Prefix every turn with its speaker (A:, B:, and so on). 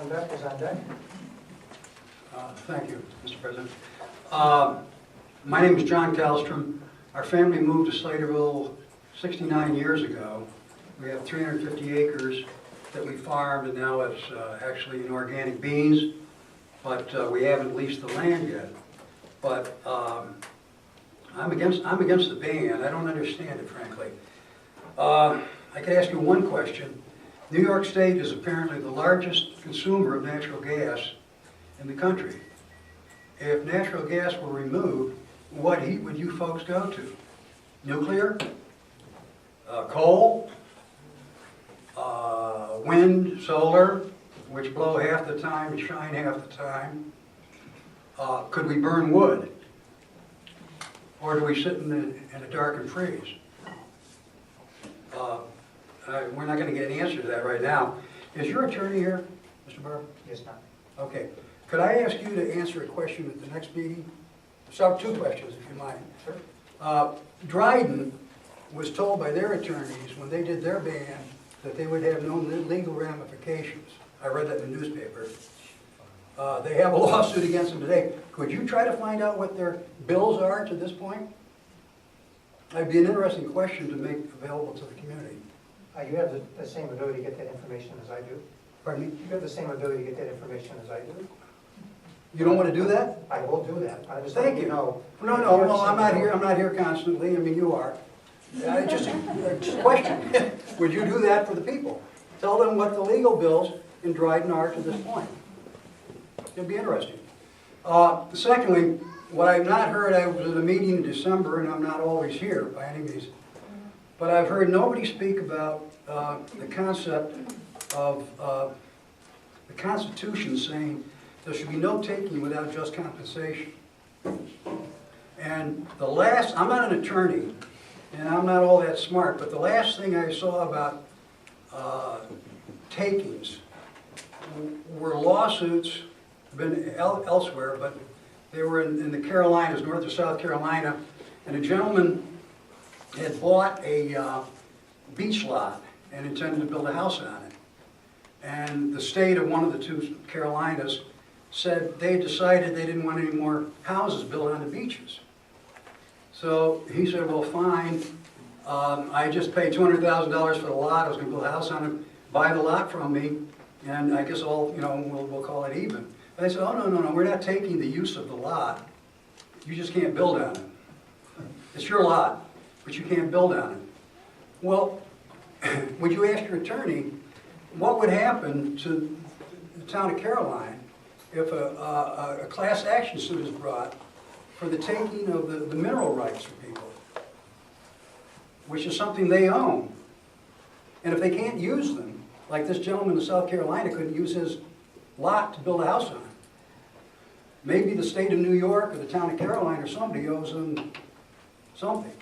A: Investors on deck.
B: Thank you, Mr. President. My name is John Kallstrom. Our family moved to Slaterville 69 years ago. We have 350 acres that we farmed, and now it's actually in organic beans, but we haven't leased the land yet. But I'm against the ban. I don't understand it, frankly. I could ask you one question. New York State is apparently the largest consumer of natural gas in the country. If natural gas were removed, what heat would you folks go to? Nuclear? Coal? Wind, solar, which blow half the time and shine half the time? Could we burn wood? Or do we sit in a dark and freeze? We're not going to get an answer to that right now. Is your attorney here, Mr. Barber?
A: Yes, ma'am.
B: Okay. Could I ask you to answer a question at the next meeting? So, two questions, if you mind.
A: Sure.
B: Dryden was told by their attorneys when they did their ban that they would have no legal ramifications. I read that in the newspaper. They have a lawsuit against them today. Could you try to find out what their bills are to this point? That'd be an interesting question to make available to the community.
A: You have the same ability to get that information as I do.
B: Pardon me?
A: You have the same ability to get that information as I do.
B: You don't want to do that?
A: I will do that. I just
B: Thank
A: let
B: you.
A: know.
B: No, well, I'm not here constantly. I mean, you are. Just a question. Would you do that for the people? Tell them what the legal bills in Dryden are to this point. It'd be interesting. Secondly, what I've not heard, I was at a meeting in December, and I'm not always here by any means, but I've heard nobody speak about the concept of the Constitution saying there should be no taking without just compensation. And the last, I'm not an attorney, and I'm not all that smart, but the last thing I saw about takings were lawsuits, been elsewhere, but they were in the Carolinas, North or South Carolina, and a gentleman had bought a beach lot and intended to build a house on it. And the state of one of the two Carolinas said they decided they didn't want any more houses built on the beaches. So he said, well, fine, I just paid $200,000 for the lot, I was going to build a house on it, buy the lot from me, and I guess we'll call it even. But they said, oh, no, we're not taking the use of the lot, you just can't build on it. It's your lot, but you can't build on it. Well, would you ask your attorney, what would happen to the town of Caroline if a class action suit is brought for the taking of the mineral rights of people, which is something they own? And if they can't use them, like this gentleman in South Carolina couldn't use his lot to build a house on, maybe the state of New York or the town of Caroline or somebody owes them something.